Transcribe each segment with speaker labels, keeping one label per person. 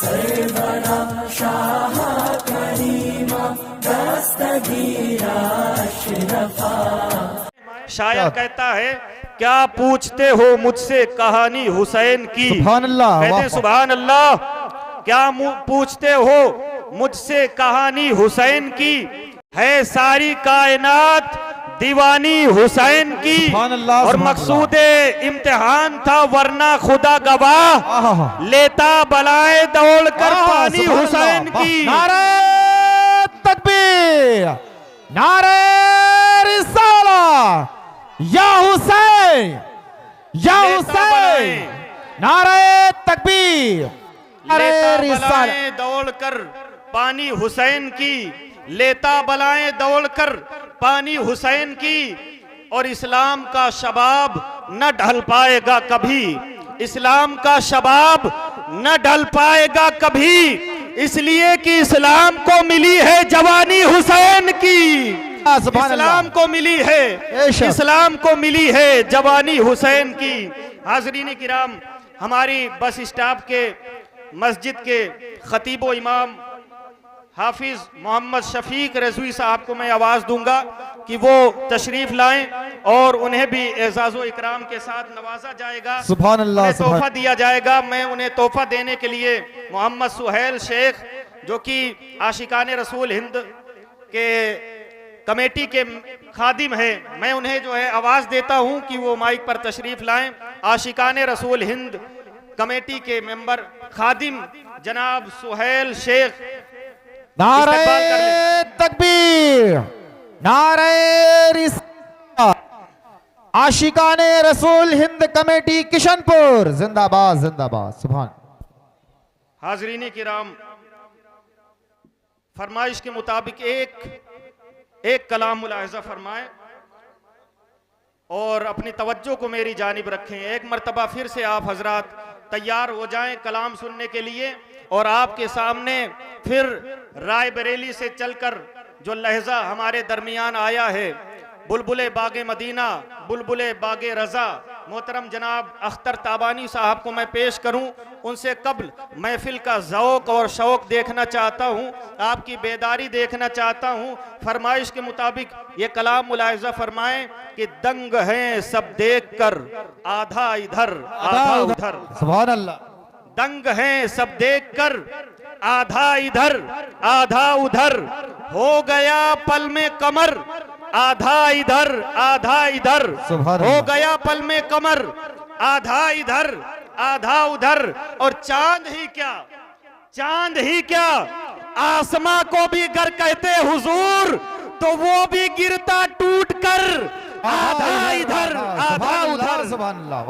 Speaker 1: सरवरा शाह करीमा दस्तगीरा अशरफा।
Speaker 2: शायर कहता है क्या पूछते हो मुझसे कहानी हुसैन की।
Speaker 3: सुभान अल्लाह,
Speaker 2: कहते हैं सुभान अल्लाह। क्या पूछते हो मुझसे कहानी हुसैन की, है सारी कायनात दीवानी हुसैन की।
Speaker 3: सुभान अल्लाह,
Speaker 2: और
Speaker 3: सुभान
Speaker 2: मकसूद इम्तिहान था वरना खुदा गवाह,
Speaker 3: आहा।
Speaker 2: लेता बलाए दौड़कर पानी
Speaker 3: सुभान
Speaker 2: हुसैन
Speaker 3: अल्लाह,
Speaker 2: की।
Speaker 3: नारे तकबीर, नारे रिसाला, या हुसैन, या हुसैन, नारे तकबीर, नारे
Speaker 2: लेता
Speaker 3: रिसाला।
Speaker 2: बलाएं दौड़कर पानी हुसैन की, लेता बलाएं दौड़कर पानी हुसैन की। और इस्लाम का शबाब न ढल पाएगा कभी, इस्लाम का शबाब न ढल पाएगा कभी, इसलिए कि इस्लाम को मिली है जवानी हुसैन की। इस्लाम को मिली है, इस्लाम को मिली है जवानी हुसैन की। हाजरीन किराम, हमारी बस स्टॉप के मस्जिद के खतीब इमाम हाफिज मोहम्मद शफीक रजवी साहब को मैं आवाज़ दूंगा कि वो तशरीफ लाएं और उन्हें भी एजाज़ो इकराम के साथ नवाजा जाएगा।
Speaker 3: सुभान अल्लाह,
Speaker 2: तोहफा दिया जाएगा। मैं उन्हें तोहफा देने के लिए मोहम्मद सुहेल शेख जो कि आशिकाने रसूल हिंद के कमेटी के खादिम है, मैं उन्हें जो है आवाज़ देता हूं कि वो माइक पर तशरीफ लाएं। आशिकाने रसूल हिंद कमेटी के मेंबर खादिम जनाब सुहेल शेख
Speaker 3: नारे तकबीर, नारे रिसाला, आशिकाने रसूल हिंद कमेटी किशनपुर जिंदाबाद जिंदाबाद। सुभान।
Speaker 2: हाजरीन किराम, फरमाइश के मुताबिक एक कलाम मुलाहिजा फरमाएं और अपनी तवज्जो को मेरी जानिब रखें। एक मर्तबा फिर से आप हजरात तैयार हो जाएं कलाम सुनने के लिए। और आपके सामने फिर रायबरेली से चलकर जो लहजा हमारे दरमियान आया है, बुलबुले बागे मदीना, बुलबुले बागे रजा, मोहतरम जनाब अख्तर ताबानी साहब को मैं पेश करूं। उनसे कब्ल महफिल का ज़ौक़ और शौक़ देखना चाहता हूं, आपकी बेदारी देखना चाहता हूं। फरमाइश के मुताबिक ये कलाम मुलाहिजा फरमाएं कि दंग हैं सब देख कर आधा इधर आधा उधर।
Speaker 3: सुभान अल्लाह।
Speaker 2: दंग हैं सब देखकर आधा इधर आधा उधर, हो गया पल में कमर आधा इधर आधा इधर, हो गया पल में कमर आधा इधर आधा उधर। और चांद ही क्या, चांद ही क्या, आसमां को भी गर कहते हुजूर तो वो भी गिरता टूट कर आधा इधर आधा उधर,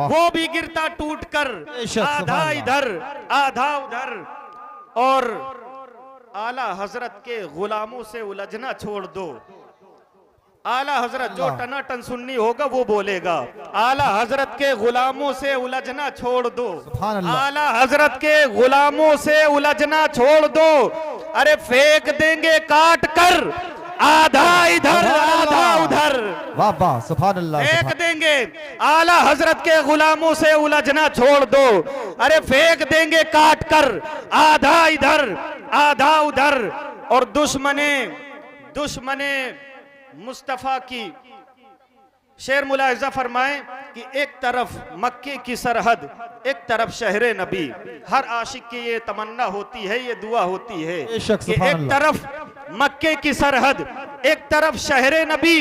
Speaker 2: वो भी गिरता टूट कर आधा इधर आधा उधर। और आला हजरत के गुलामों से उलझना छोड़ दो। आला हजरत जो टनाटन सुन्नी होगा वो बोलेगा, आला हजरत के गुलामों से उलझना छोड़ दो, आला हजरत के गुलामों से उलझना छोड़ दो। अरे फेंक देंगे काट कर आधा इधर आधा उधर,
Speaker 3: वाह वाह, सुभान अल्लाह।
Speaker 2: फेंक देंगे, आला हजरत के गुलामों से उलझना छोड़ दो। अरे फेंक देंगे काट कर आधा इधर आधा उधर। और दुश्मने मुस्तफा की शेर मुलाहिजा फरमाएं कि एक तरफ मक्के की सरहद, एक तरफ शहरे नबी। हर आशिक की ये तमन्ना होती है, ये दुआ होती है कि एक तरफ मक्के की सरहद, एक तरफ शहरे नबी,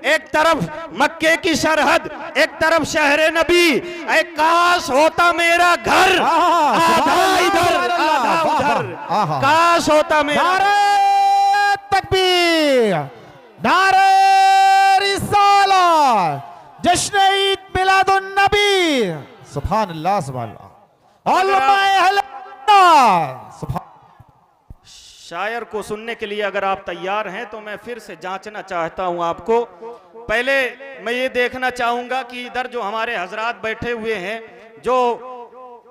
Speaker 2: एक तरफ मक्के की सरहद, एक तरफ शहरे नबी। ऐ काश होता मेरा घर आधा इधर आधा उधर, काश होता मेरा।
Speaker 3: नारे तकबीर, नारे रिसाला, जश्न ईद मिलादुन नबी। सुभान अल्लाह, सुभान अल्लाह।
Speaker 2: शायर को सुनने के लिए अगर आप तैयार हैं तो मैं फिर से जांचना चाहता हूं आपको। पहले मैं ये देखना चाहूंगा कि इधर जो हमारे हजरात बैठे हुए हैं जो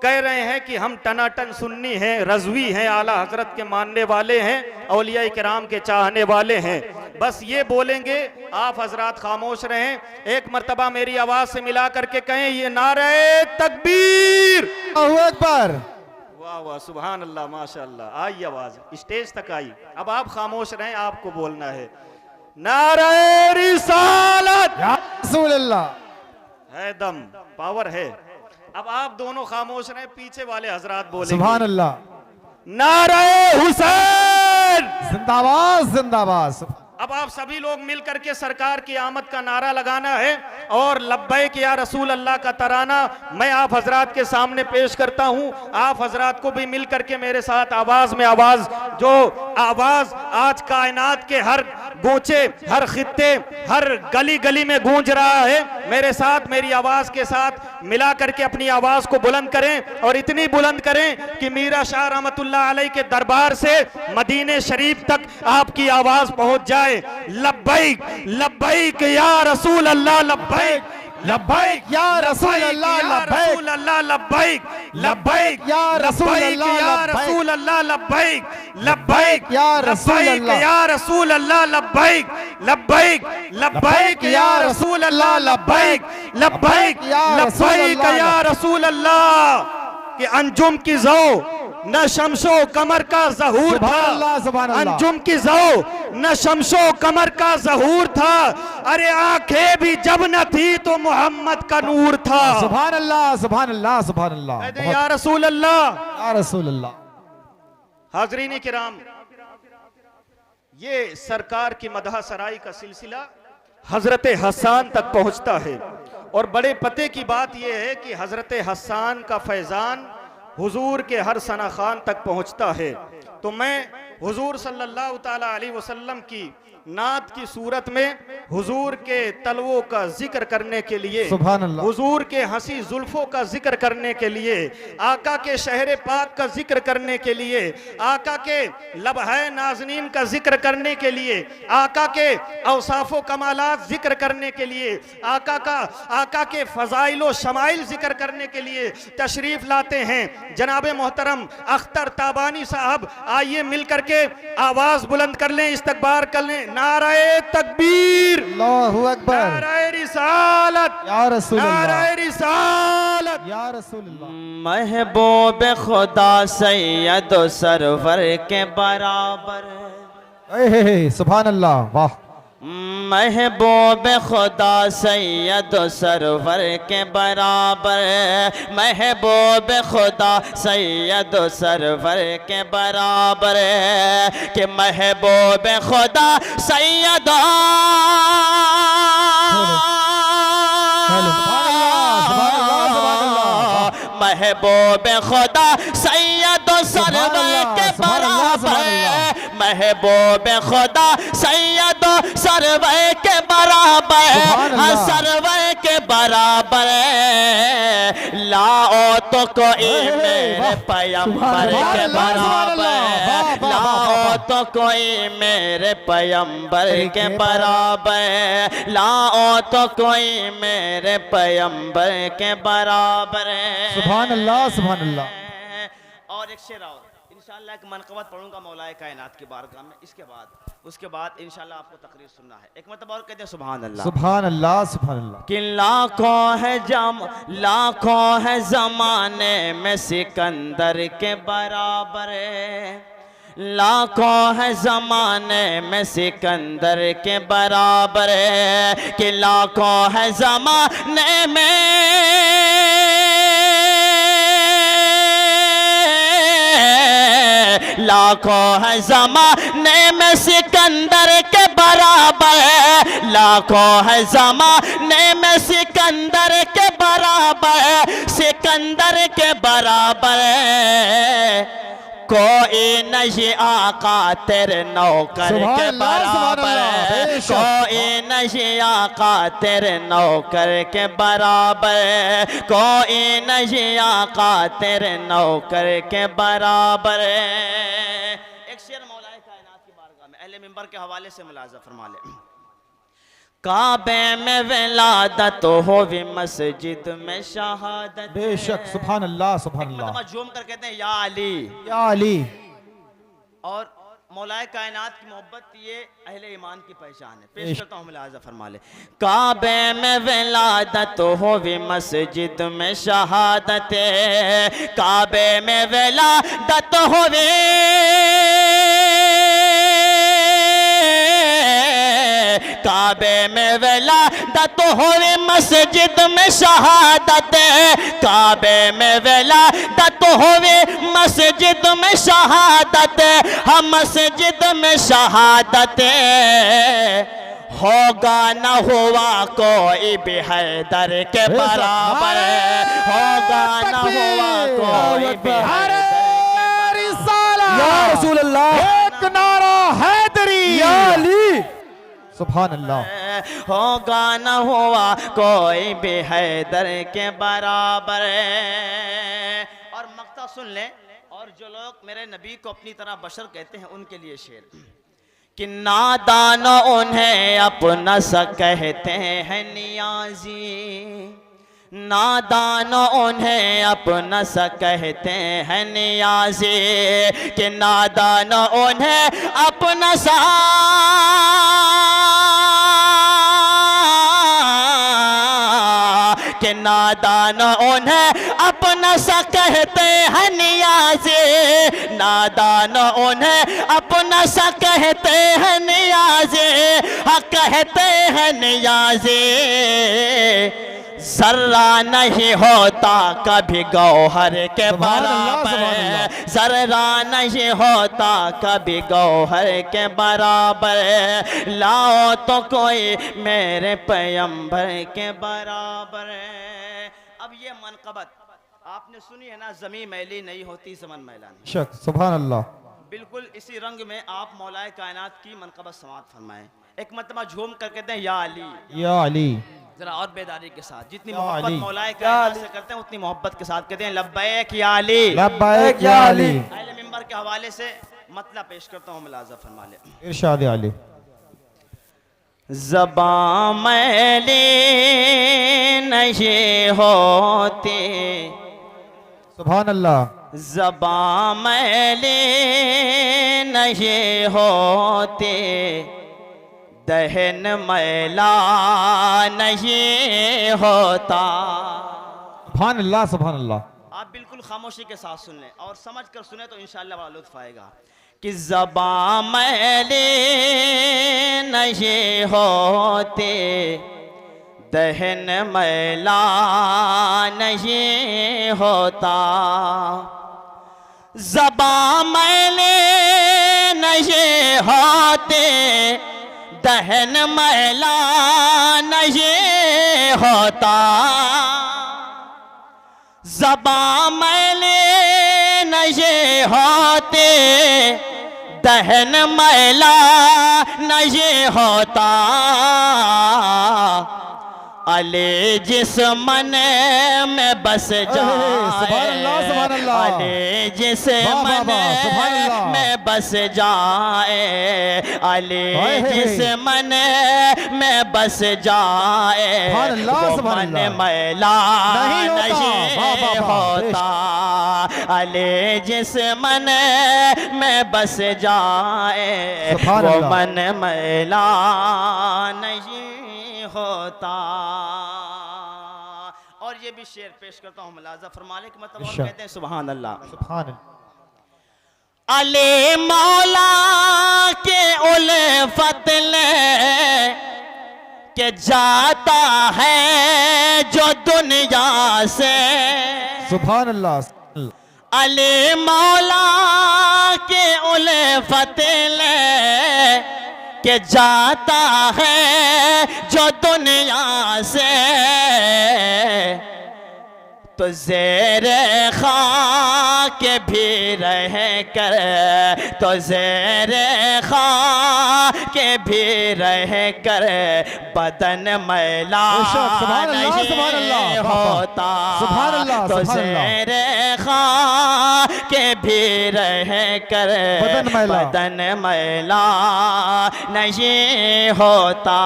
Speaker 2: कह रहे हैं कि हम टनाटन सुन्नी हैं, रजवी हैं, आला हजरत के मानने वाले हैं, औलिया किराम के चाहने वाले हैं, बस ये बोलेंगे, आप हजरात खामोश रहें। एक मर्तबा मेरी आवाज से मिला करके कहें ये नारे तकबीर,
Speaker 3: अल्लाहू अकबर,
Speaker 2: वाह वाह, सुभान अल्लाह, माशाअल्लाह। आई आवाज स्टेज तक आई। अब आप खामोश रहें, आपको बोलना है। नारे रिसालत,
Speaker 3: या रसूल अल्लाह।
Speaker 2: है दम, पावर है। अब आप दोनों खामोश रहें, पीछे वाले हजरात बोलेंगे।
Speaker 3: सुभान अल्लाह।
Speaker 2: नारे हुसैन,
Speaker 3: जिंदाबाद जिंदाबाद।
Speaker 2: अब आप सभी लोग मिल करके सरकार की आमद का नारा लगाना है और लब्बैक या रसूल अल्लाह का तराना मैं आप हजरात के सामने पेश करता हूं। आप हजरात को भी मिल करके मेरे साथ आवाज में आवाज, जो आवाज आज कायनात के हर गोचे, हर खित्ते, हर गली गली में गूंज रहा है, मेरे साथ मेरी आवाज के साथ मिला करके अपनी आवाज को बुलंद करें और इतनी बुलंद करें कि मीरा शाह रहमतुल्लाह अलैह के दरबार से मदीने शरीफ तक आपकी आवाज पहुंच जाए। लब्बैक लब्बैक या रसूल अल्लाह, लब्बैक लब्बैक
Speaker 3: या रसूल अल्लाह, लब्बैक
Speaker 2: लब्बैक लब्बैक
Speaker 3: या रसूल अल्लाह,
Speaker 2: या रसूल अल्लाह, लब्बैक लब्बैक
Speaker 3: या रसूल अल्लाह,
Speaker 2: या रसूल अल्लाह, लब्बैक लब्बैक लब्बैक या रसूल अल्लाह, लब्बैक लब्बैक लब्बैक या रसूल अल्लाह। कि अंजुम की जौ न शमशो कमर का जहूर था,
Speaker 3: सुभान अल्लाह।
Speaker 2: अंजुम की जौ न शमशो कमर का जहूर था, अरे आंखें भी जब न थी तो मोहम्मद का नूर था।
Speaker 3: सुभान अल्लाह सुभान अल्लाह सुभान अल्लाह।
Speaker 2: या रसूल अल्लाह,
Speaker 3: या रसूल अल्लाह।
Speaker 2: हाजरीन किराम, ये सरकार की मदह सराई का सिलसिला हजरत हसन तक पहुंचता है और बड़े पते की बात यह है कि हजरत हसन का फैजान हुजूर के हर सना खान तक पहुंचता है। तो मैं हुजूर सल्लल्लाहु ताला अलैहि वसल्लम की नात की सूरत में हुजूर के तलवों का जिक्र करने के लिए,
Speaker 3: सुभान अल्लाह,
Speaker 2: हुजूर के हंसी जुल्फों का जिक्र करने के लिए, आका के शहर पाक का जिक्र करने के लिए, आका के लबहे नाज़नीन का जिक्र करने के लिए, आका के औसाफ़ो कमालात जिक्र करने के लिए, आका के फ़ज़ाइल व शमाइल जिक्र करने के लिए तशरीफ़ लाते हैं जनाब मोहतरम अख्तर ताबानी साहब। आइए मिल करके आवाज़ बुलंद कर लें, इस्तकबार कर लें। नारे तकबीर,
Speaker 3: अल्लाहु अकबर,
Speaker 2: नारे रिसालत,
Speaker 3: या रसूल अल्लाह,
Speaker 2: नारे रिसालत,
Speaker 3: या रसूल अल्लाह।
Speaker 1: महबूब खुदा सैयद सरवर के बराबर,
Speaker 3: सुभान अल्लाह, वाह।
Speaker 1: महबूब खुदा सैयद सरवर के बराबर, महबूब खुदा सैयद सरवर के बराबर, कि महबूब खुदा सैयद महबूब खुदा सैयद सरवर के बराबर, महबूब खुदा सैयद सरवर के बराबर, सरवर के बराबर, लाओ तो कोई मेरे पैगंबर के बराबर, लाओ तो कोई मेरे पैगंबर के बराबर, लाओ तो कोई मेरे पैगंबर के बराबर।
Speaker 3: सुभान अल्लाह सुभान अल्लाह।
Speaker 1: और एक शेर और इंशाअल्लाह एक मनक़बत पढ़ूंगा मौलाए कायनात की बारगाह में, उसके बाद इंशाअल्लाह आपको तकरीर सुनना है। एक मतलब और कहते हैं सुभान अल्लाह,
Speaker 3: सुभान अल्लाह सुभान अल्लाह।
Speaker 1: कि लाखों है ज़माने में सिकंदर के बराबर, लाखों है ज़माने में सिकंदर के बराबर, कि लाखों है ज़माने में लाखों है ज़माने में सिकंदर के बराबर, लाखों है ज़माने में सिकंदर के बराबर, सिकंदर के बराबर, कोई नहीं आका तेरे नौकर के बराबर, कोई नहीं आका तेरे नौकर के बराबर, कोई नहीं आका तेरे नौकर के बराबर। एक शेर मौलाए कायनात की बारगाह में अहले मिंबर के हवाले से मुलाज़ा फरमा ले। काबे में विलादत हो भी मस्जिद में शहादत,
Speaker 3: बेशक सुभान अल्लाह सुभान अल्लाह।
Speaker 1: मतलब झूम कर कहते हैं या अली,
Speaker 3: या अली।
Speaker 1: और मौलाए कायनात की मोहब्बत ये अहले ईमान की पहचान है। पेश करता हूँ मुलाजा फरमा ले। काबे में विलादत हो भी मस्जिद में शहादत, काबे में विलादत हो भी काबे में विलादत होवे मस्जिद में शहादत, काबे में विलादत होवे मस्जिद में शहादत, हम मस्जिद में शहादत होगा न हुआ कोई भी हैदर के बराबर, होगा न हुआ कोई भी हैदर के बराबर।
Speaker 3: या रसूल अल्लाह, एक नारा हैदरी या अली। सुभान अल्लाह।
Speaker 1: होगा न हुआ कोई भी हैदर के बराबर। और मक्ता सुन ले। और जो लोग मेरे नबी को अपनी तरह बशर कहते हैं उनके लिए शेर कि नादान उन्हें अपना सा कहते हैं नियाजी, नादान उन्हें अपना सा कहते हैं नियाजी, कि नादान उन्हें अपना सा कि नादान उन्हें अपना सा कहते हैं नियाज़े, नादान उन्हें अपना सा कहते हैं नियाज़े, हाँ कहते हैं नियाज़े। जर्रा नहीं होता कभी गौहर के बराबर, जर्रा नहीं होता कभी गौहर के बराबर, लाओ तो कोई मेरे पैगंबर के बराबर। अब ये मनक़बत आपने सुनी है ना, ज़मीं मैली नहीं होती ज़मन मैला नहीं।
Speaker 3: शक सुभान अल्लाह।
Speaker 1: बिल्कुल इसी रंग में आप मौलाए कायनात की मनक़बत समाअत फरमाएं। एक मरतबा झूम कर कहते हैं या अली, या
Speaker 3: अली,
Speaker 1: जरा और बेदारी के साथ। जितनी मोहब्बत मौलाए कायनात से करते हैं उतनी मोहब्बत के साथ कहते हैं लब्बैक या अली,
Speaker 3: लब्बैक या अली।
Speaker 1: अहले मिंबर के हवाले से मतलब पेश करता हूँ, मुलाज़ा फरमा ले।
Speaker 3: इरशाद अली।
Speaker 1: ज़बां मैली नहीं होती,
Speaker 3: सुभान अल्लाह।
Speaker 1: ज़बां मैली नहीं होती, दहन मैला नहीं होता।
Speaker 3: सुभान अल्लाह, सुभान अल्लाह।
Speaker 1: आप बिल्कुल खामोशी के साथ सुन लें और समझ कर सुने तो इंशाअल्लाह बड़ा लुत्फ आएगा कि ज़बां मैली नहीं होती, दहन मैला नहीं होता, ज़बां मैली नहीं होती, दहन मैला नहीं होता, ज़बां मैली नहीं होती, दहन मैला नहीं होता। अली जिस मन में बस जाए, अली जिस मन में बस जाए, अली जिस मन में बस जाए, वो मन मैला नहीं होता। अली जिस मन में बस जाए, वो मन मैला नहीं होता। और ये भी शेर पेश करता हूँ, मुलाज़ा फरमा ले कि मतलब और कहते हैं सुभान अल्लाह,
Speaker 3: सुभान अल्लाह।
Speaker 1: अली मौला के उल्फत ले के जाता है जो दुनिया से,
Speaker 3: सुभान अल्लाह।
Speaker 1: अली मौला के उल्फत ले के जाता है जो दुनिया से, तो ज़ेरे खाक भी रह कर, तो ज़ेरे खाक भी रह कर, बदन मैला नहीं होता, तो ज़ेरे खाक भी रह कर, बदन मैला नहीं होता।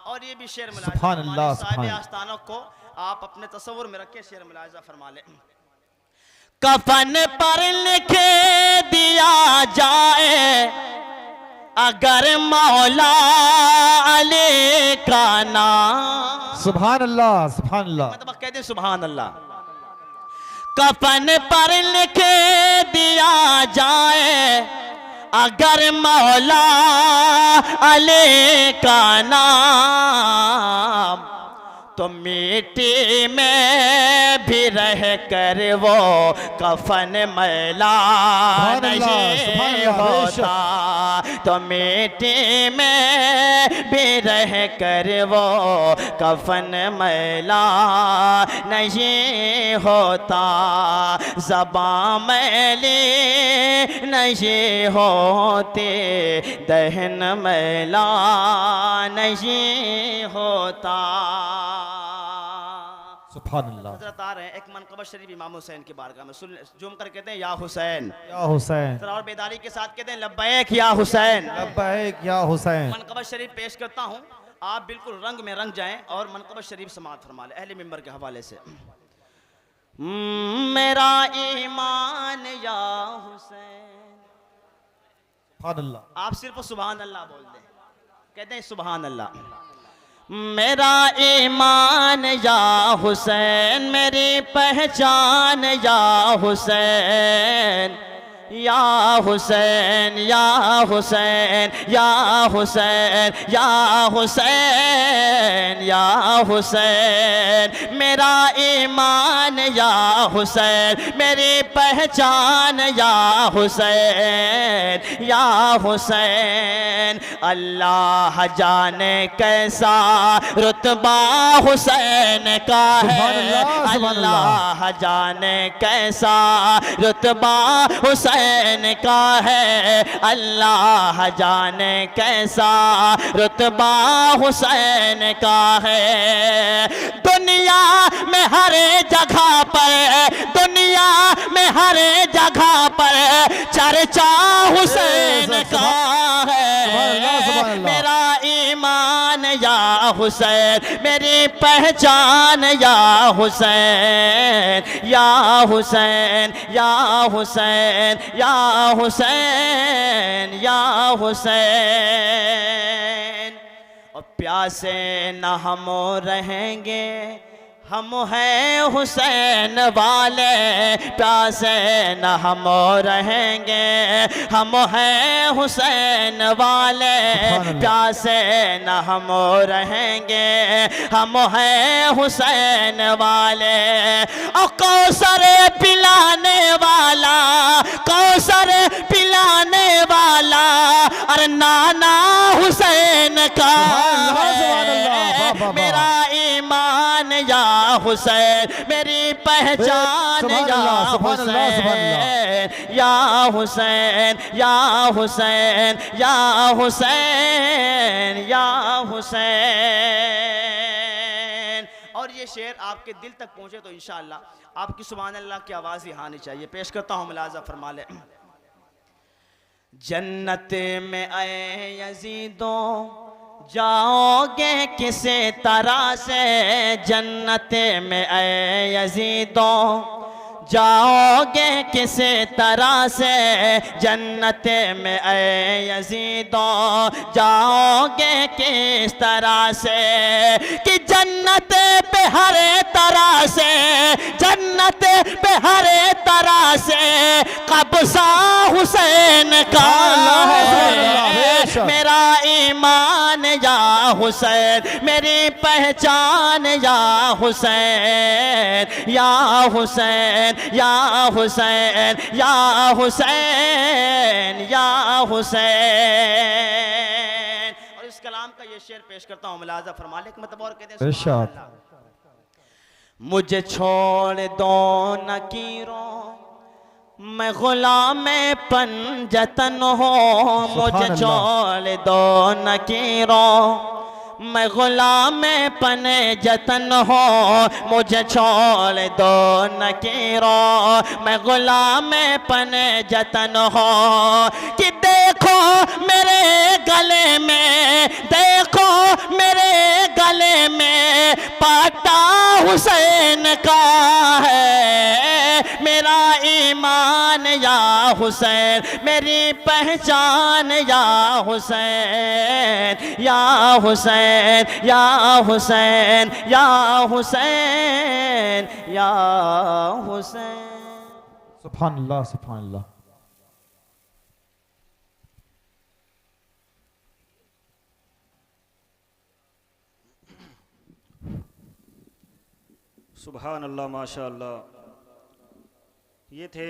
Speaker 1: और ये भी शेर
Speaker 3: सुभान अल्लाह, सुभान
Speaker 1: आस्थानों को आप अपने तसव्वुर में रखे, शेर मुलाहिज़ा फरमा ले। कफन पर लिख दिया जाए अगर मौला अली का नाम।
Speaker 3: सुभान अल्लाह, सुभान अल्लाह।
Speaker 1: मतलब कहते हैं सुभान अल्लाह। कफन पर लिख दिया जाए अगर मौला अली का नाम, तो मिट्टी में भी रह कर वो कफन मैला नहीं होता, तो मिट्टी में भी रह कर वो कफन मैला नहीं होता, ज़बां मैली नहीं होती, दहन मैला नहीं होता।
Speaker 3: सुभान अल्लाह।
Speaker 1: हज़रत आ रहे हैं एक मनक़बत शरीफ इमाम हुसैन की बारगाह में, सुन जूम कर कहते हैं या हुसैन,
Speaker 3: या हुसैन।
Speaker 1: जरा और बेदारी के साथ कहते हैं लब्बैक या हुसैन।
Speaker 3: लब्बैक या हुसैन।
Speaker 1: मनक़बत शरीफ पेश करता हूँ, आप बिल्कुल रंग में रंग जाएं और मनक़बत शरीफ समाअत फरमा लें अहले मिंबर के हवाले से। मेरा ईमान या हुसैन।
Speaker 3: सुभान अल्लाह।
Speaker 1: आप सिर्फ सुभान अल्लाह बोल दें, कहते हैं सुभान अल्लाह। मेरा ईमान या हुसैन, मेरी पहचान या हुसैन, या हुसैन या हुसैन या हुसैन या हुसैन या हुसैन। मेरा ईमान या हुसैन, मेरी पहचान या हुसैन या हुसैन। अल्लाह जाने कैसा रुतबा हुसैन का है, अल्लाह जाने कैसा रुतबा हुसैन का है, अल्लाह जाने कैसा रुतबा हुसैन का है। दुनिया में हर जगह पर, दुनिया में हर जगह पर चर्चा हुसैन का है। मेरा ईमान या हुसैन, मेरी पहचान या हुसैन, या हुसैन या हुसैन या हुसैन या हुसैन। और प्यासे न हम रहेंगे, हम हैं हुसैन वाले, प्यासे न हम रहेंगे, हम हैं हुसैन वाले, प्यासे न हम रहेंगे, हम हैं हुसैन वाले। और कौसर पिलाने वाला, कौसर पिलाने वाला, अरे नाना हुसैन का है। मेरा ईमान या हुसैन, मेरी पहचान या हुसैन, या हुसैन या हुसैन या हुसैन या हुसैन। और ये शेर आपके दिल तक पहुंचे तो इंशाअल्लाह आपकी सुभान अल्लाह की आवाज़ ही आनी चाहिए। पेश करता हूँ, मुलाजा फरमा ले। जन्नत में आए यजीदों जाओगे किसे तरह से, जन्नत में आए यजीदों जाओगे किसे तरह से, जन्नत में आए यजीदों जाओगे किस तरह से। कि जन्नत पे हर तरह से, जन्नत पे हर तरह से कब्ज़ा हुसैन का है। मेरा ईमान या हुसैन, मेरी पहचान या हुसैन, या हुसैन या हुसैन या हुसैन या हुसैन। और इस कलाम का ये शेर पेश करता हूँ, मुलाजा फरमा ले। मतलब और कहते हैं, मुझे छोड़ दो नकीरों, मैं गुलाम पंजतन हो, मुझे छोड़ दो नकीरों, मैं गुलाम पने जतन हो, मुझे छोड़ दो नकीरों, मैं गुलाम पने जतन हो। कि देखो मेरे गले में, देखो मेरे गले में पाटा हुसैन का है। मेरा ईमान या हुसैन, मेरी पहचान या हुसैन, या हुसैन, या हुसैन, या हुसैन, या हुसैन।
Speaker 3: सुभान अल्लाह, सुभान अल्लाह।
Speaker 2: सुभान अल्लाह, माशा अल्लाह। ये थे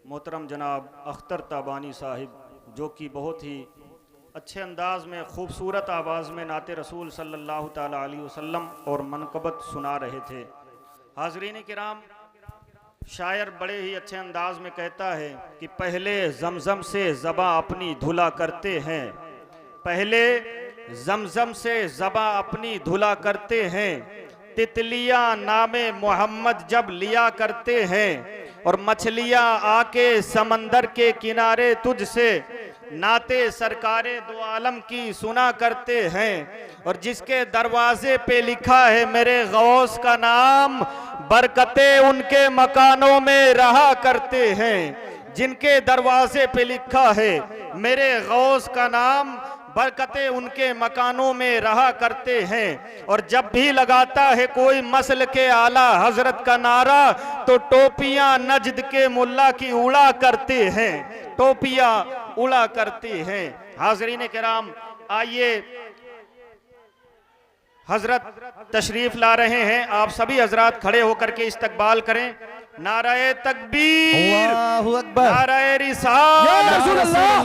Speaker 2: मोहतरम जनाब अख्तर ताबानी साहिब, जो कि बहुत ही अच्छे अंदाज में खूबसूरत आवाज़ में नाते रसूल सल्लल्लाहु ताला अलैहि वसल्लम और मनकबत सुना रहे थे। हाज़रीन किराम, शायर बड़े ही अच्छे अंदाज में कहता है कि पहले जमजम से ज़बा अपनी धुला करते हैं, पहले जमजम से ज़बा अपनी धुला करते हैं, तितलियां नामे मोहम्मद जब लिया करते हैं, और मछलियां आके समंदर के किनारे तुझसे नाते सरकारे दो आलम की सुना करते हैं। और जिसके दरवाजे पे लिखा है मेरे गौस का नाम, बरकतें उनके मकानों में रहा करते हैं। जिनके दरवाजे पे लिखा है मेरे गौस का नाम, बरकतें उनके मकानों में रहा करते हैं। और जब भी लगाता है कोई मसल के आला हजरत का नारा, तो टोपियां नजद के मुल्ला की उड़ा करते हैं, टोपियां उड़ा करते हैं। हाजरीन किराम, आइए हजरत तशरीफ ला रहे हैं, आप सभी हजरात खड़े होकर के इस्तकबाल करें। नाराए तकबीर,
Speaker 3: अल्लाहु अकबर,
Speaker 2: नाराए रिसालत,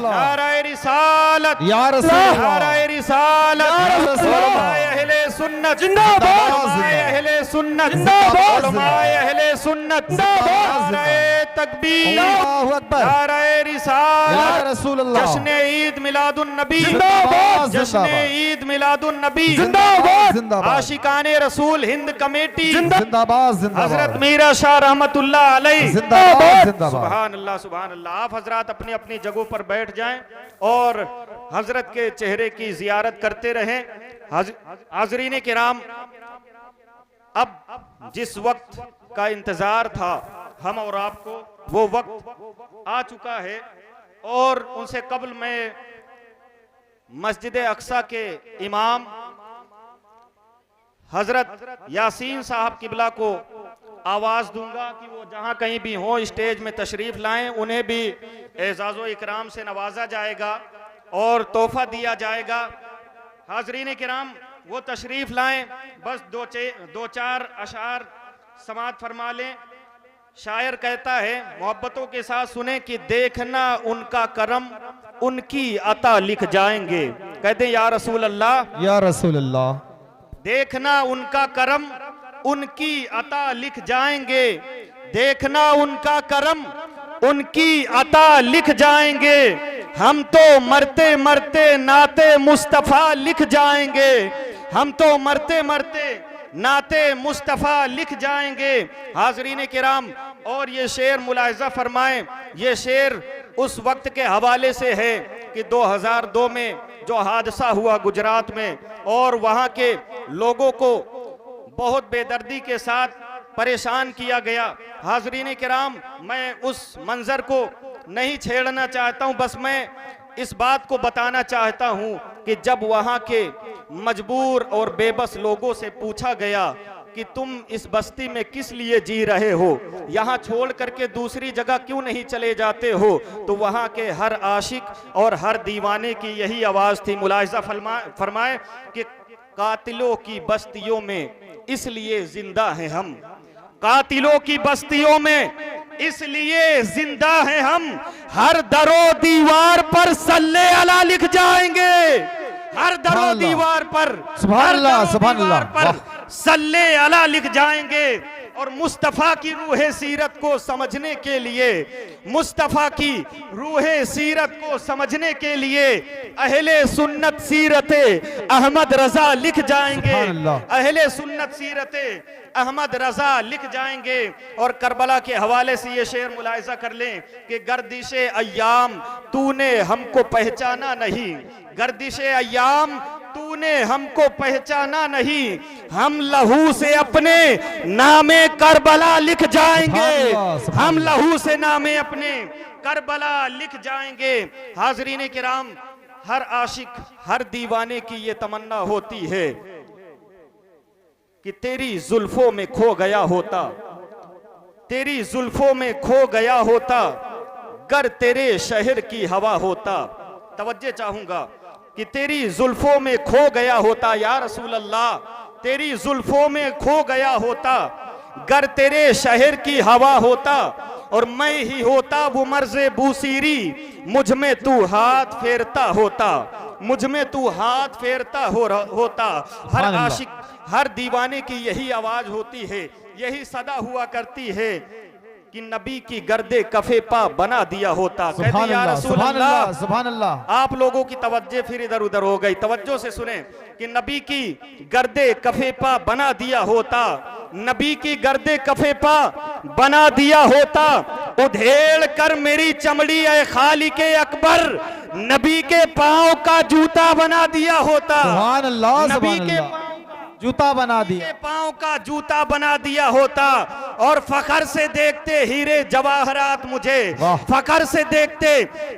Speaker 2: नाराए रिसालत, नाराए रिसालत, उलमाए अहले सुन्नत जिंदाबाद, उलमाए अहले सुन्नत जिंदाबाद, उलमाए अहले सुन्नत जिंदाबाद, नाराए तकबीर,
Speaker 3: अल्लाहु अकबर,
Speaker 2: नाराए रिसालत,
Speaker 3: रसूलुल्लाह,
Speaker 2: जश्न ईद मिलादुन नबी
Speaker 3: जिंदाबाद,
Speaker 2: जश्न ईद मिलादुन नबी
Speaker 3: जिंदाबाद, जिंदाबाद,
Speaker 2: आशिकाने रसूल हिंद कमेटी
Speaker 3: जिंदाबाद, जिंदाबाद,
Speaker 2: हजरत मीरा शाह रहमतुल्लाह अलैह
Speaker 3: जिंदाबाद, जिंदाबाद।
Speaker 2: सुभान अल्लाह, सुभान अल्लाह। आप हजरात अपनी अपनी जगहों पर बैठ जाएं और हजरत के चेहरे की जियारत करते रहें। हाजरीन किराम, अब जिस वक्त का इंतजार था हम और आपको, वो वक्त आ चुका है। और उनसे कबल में मस्जिद अक्सा के इमाम हजरत यासीन साहब किबला को आवाज़ दूंगा कि वो जहां कहीं भी हो स्टेज में तशरीफ लाएं। उन्हें भी एजाज़ो इकराम से नवाजा जाएगा और तोहफा दिया जाएगा। हाजरीन किराम, वो तशरीफ लाएं, बस दो चार अशार समात फरमा लें। शायर कहता है, मोहब्बतों के साथ सुने कि देखना उनका करम उनकी अता लिख जाएंगे। कहते या रसूल अल्लाह,
Speaker 3: या रसूल अल्लाह,
Speaker 2: देखना उनका करम उनकी अता लिख जाएंगे, देखना उनका करम उनकी अता लिख जाएंगे। हम तो मरते मरते नाते मुस्तफ़ा लिख जाएंगे, हम तो मरते मरते नाते मुस्तफ़ा लिख जाएंगे। हाजरीन किराम, और ये शेर मुलाहिज़ा फरमाएं, ये शेर उस वक्त के हवाले से है कि 2002 में जो हादसा हुआ गुजरात में, और वहाँ के लोगों को बहुत बेदर्दी के साथ परेशान किया गया। हाजरीन किराम, मैं उस मंजर को नहीं छेड़ना चाहता हूँ, बस मैं इस बात को बताना चाहता हूँ कि जब वहाँ के मजबूर और बेबस लोगों से पूछा गया कि तुम इस बस्ती में किस लिए जी रहे हो, यहाँ छोड़ करके दूसरी जगह क्यों नहीं चले जाते हो, तो वहाँ के हर आशिक और हर दीवाने की यही आवाज़ थी। मुलाहिज़ा फरमाए कि कातिलों की बस्तियों में इसलिए जिंदा हैं हम, कातिलों की बस्तियों में इसलिए जिंदा हैं हम। हर दरो दीवार पर सल्ले अला लिख जाएंगे, हर दरो दीवार पर,
Speaker 3: सुभान अल्लाह, सुभान अल्लाह,
Speaker 2: पर सल्ले अला लिख जाएंगे। और मुस्तफ़ा की रूह सीरत को समझने के लिए, मुस्तफ़ा की रूह सीरत को समझने के लिए अहले सुन्नत सीरत अहमद रजा लिख जाएंगे। अहले सुन्नत सीरत अहमद रजा लिख जाएंगे। और करबला के हवाले से ये शेर मुलाहिजा कर लें कि गर्दिशे अय्याम तूने हमको पहचाना नहीं, गर्दिशे अय्याम तूने हमको पहचाना नहीं, हम लहू से अपने नामे करबला लिख जाएंगे, हम लहू से नामे अपने करबला लिख जाएंगे। हाज़रीन किराम, हर आशिक, हर दीवाने की ये तमन्ना होती है कि तेरी जुल्फों में खो गया होता, तेरी जुल्फों में खो गया होता, गर तेरे शहर की हवा होता। तवज्जो चाहूंगा कि तेरी जुल्फों में खो गया होता, या रसूल अल्लाह, तेरी जुल्फों में खो गया होता, गर तेरे शहर की हवा होता, और मैं ही होता वो मर्ज़े बूसीरी, मुझ में तू हाथ फेरता होता, मुझ में तू हाथ फेरता होता। हर आशिक, हर दीवाने की यही आवाज होती है, यही सदा हुआ करती है कि नबी की गर्दे कफे पा बना दिया होता। कहते या रसूल अल्लाह, सुभान अल्लाह। आप लोगों की तवज्जो फिर इधर उधर हो गई, तवज्जो से सुने कि नबी की गर्दे कफे पा बना दिया होता, नबी की गर्दे कफे पा बना दिया होता, उधेड़ कर मेरी चमड़ी ए खालिके अकबर, नबी के पांव का जूता बना दिया होता।
Speaker 3: सुभान अल्लाह,
Speaker 2: नबी के
Speaker 3: जूता बना दिया,
Speaker 2: पांव का जूता बना दिया होता। और फखर से देखते हीरे जवाहरात मुझे, फखर से देखते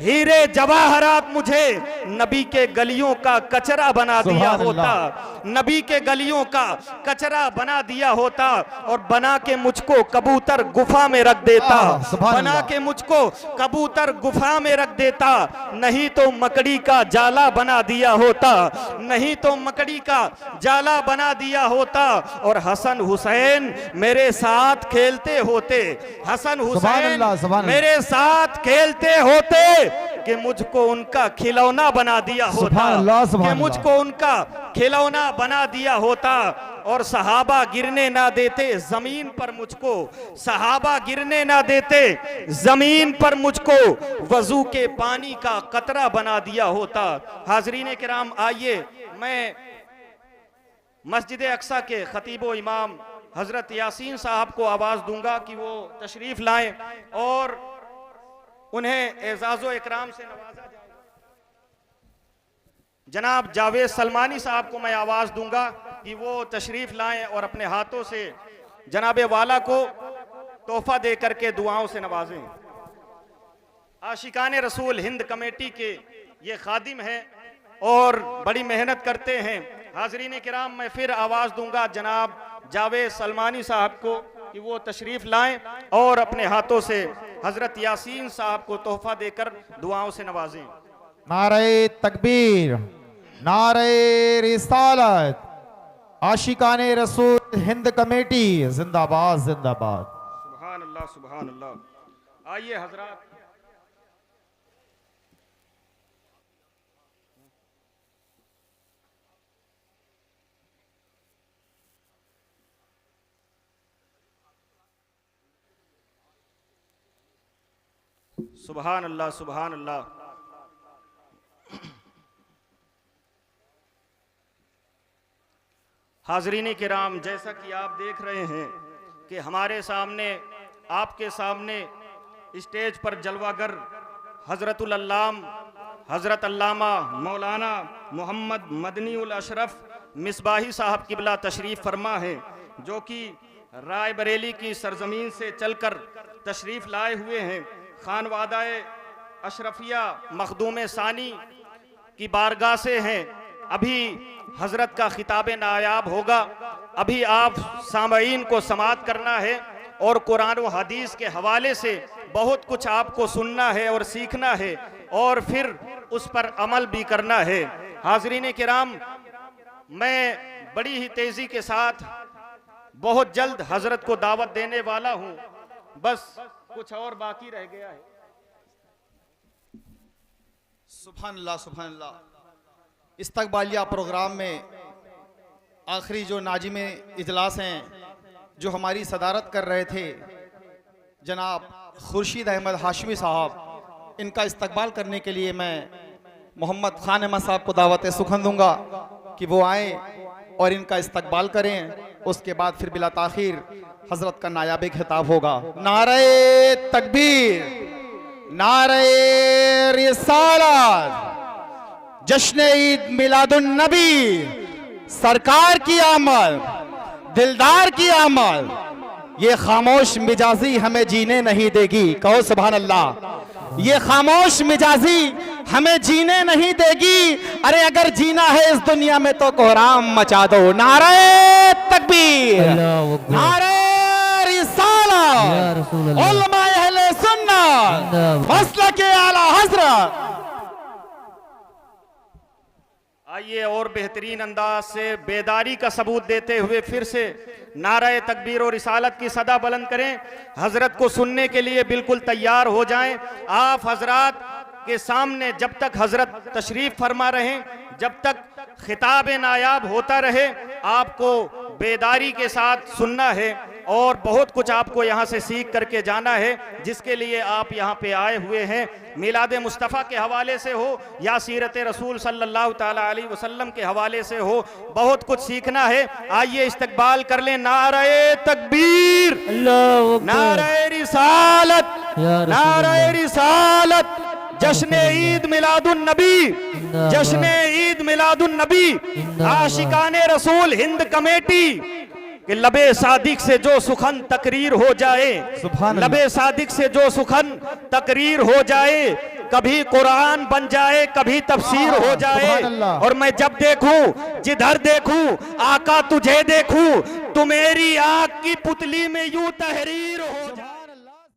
Speaker 2: हीरे जवाहरात मुझे, नबी के गलियों का कचरा बना दिया होता, नबी के गलियों का कचरा बना दिया होता। और बना के मुझको कबूतर गुफा में रख देता, बना के मुझको कबूतर गुफा में रख देता, नहीं तो मकड़ी का जाला बना दिया होता, नहीं तो मकड़ी का जाला बना दिया होता। और हसन हुसैन मेरे साथ खेलते होते, हसन हुसैन मेरे साथ खेलते होते कि मुझको उनका खिलौना बना दिया होता, कि मुझको उनका खिलौना बना दिया होता। और सहाबा गिरने ना देते जमीन पर मुझको, सहाबा गिरने ना देते जमीन पर मुझको, वजू के पानी का कतरा बना दिया होता। हाजरीन किराम, आइए मैं मस्जिद अक्सा के खतीबो इमाम हजरत यासीन साहब को आवाज दूंगा कि वो तशरीफ लाएं और उन्हें एजाज़ो इकराम से नवाजा जाएगा। जनाब जावेद सलमानी साहब को मैं आवाज दूंगा कि वो तशरीफ लाएं और अपने हाथों से जनाबे वाला को तोहफा दे करके दुआओं से नवाजें। आशिकाने रसूल हिंद कमेटी के ये खादिम हैं और बड़ी मेहनत करते हैं। हाजरीन किराम, मैं फिर आवाज दूंगा जनाब जावेद सलमानी साहब को कि वो तशरीफ लाएं और अपने हाथों से हजरत यासीन साहब को तोहफा देकर दुआओं से नवाजें।
Speaker 3: नारे तकबीर, नारे रिसालत, आशिकाने रसूल हिंद कमेटी जिंदाबाद जिंदाबाद।
Speaker 2: सुभान अल्लाह, सुभान अल्लाह। आइए हजरात, सुभान अल्लाह, सुभान अल्लाह। हाजरीन किराम, जैसा कि आप देख रहे हैं कि हमारे सामने, आपके सामने स्टेज पर जलवागर हजरतुल अल्लाम हजरत अल्लामा मौलाना मोहम्मद मदनी उल अशरफ मिसबाही साहब किबला तशरीफ फरमा है, जो कि रायबरेली की सरजमीन से चलकर तशरीफ लाए हुए हैं। खानवादाए अशरफिया मखदूम सानी की बारगाह से हैं। अभी हजरत का खिताब नायाब होगा, अभी आप सामईन को समाअत करना है और कुरान व हदीस के हवाले से बहुत कुछ आपको सुनना है और सीखना है और फिर उस पर अमल भी करना है। हाजरीन किराम, मैं बड़ी ही तेजी के साथ बहुत जल्द हजरत को दावत देने वाला हूं, बस कुछ और बाकी रह गया है।
Speaker 4: सुभान अल्लाह, सुभान अल्लाह। इस्तकबालिया प्रोग्राम में आखिरी जो नाजिम इजलास हैं जो हमारी सदारत कर रहे थे जनाब खुर्शीद अहमद हाशमी साहब, इनका इस्तकबाल करने के लिए मैं मोहम्मद खान अहमद साहब को दावत सुखन दूंगा कि वो आए और इनका इस्तकबाल करें। उसके बाद फिर बिला ताखीर हजरत का नायाब खिताब होगा। नारे तकबीर, नारे रिसालत, जश्न ईद मिलादुन नबी, सरकार की आमद, दिलदार की आमद, ये खामोश मिजाजी हमें जीने नहीं देगी। कहो सुभान अल्लाह। ये खामोश मिजाजी हमें जीने नहीं देगी। अरे अगर जीना है इस दुनिया में तो कोहराम मचा दो। नारे तकबीर, नारे रिसालत, उलमा अहले सुन्नत, मसलक आला हजरत।
Speaker 2: आइए और बेहतरीन अंदाज से बेदारी का सबूत देते हुए फिर से नारे तकबीर और रिसालत की सदा बुलंद करें। हजरत को सुनने के लिए बिल्कुल तैयार हो जाएं। आप हजरात के सामने जब तक हजरत तशरीफ फरमा रहे, जब तक खिताब नायाब होता रहे, आपको बेदारी के साथ सुनना है और बहुत कुछ आपको यहाँ से सीख करके जाना है, जिसके लिए आप यहाँ पे आए हुए हैं। मिलाद मुस्तफ़ा के हवाले से हो या सीरत रसूल सल्लल्लाहु ताला अलैहि वसल्लम के हवाले से हो, बहुत कुछ सीखना है। आइए इस्तकबाल कर लें। नारे तकबीर, नारे रिसालत, नारे रिसालत, जश्न ईद मिलादुन नबी, जश्न ईद मिलादुन नबी, आशिकाने रसूल हिंद कमेटी कि लबे सादिक से जो सुखन तकरीर हो जाए, लबे सादिक से जो सुखन तकरीर हो जाए, कभी कुरान बन जाए, कभी तफसीर हो जाए। और मैं जब देखूं, जिधर देखूं, आका तुझे देखूं, तू मेरी आँख की पुतली में यूं तहरीर हो जाए।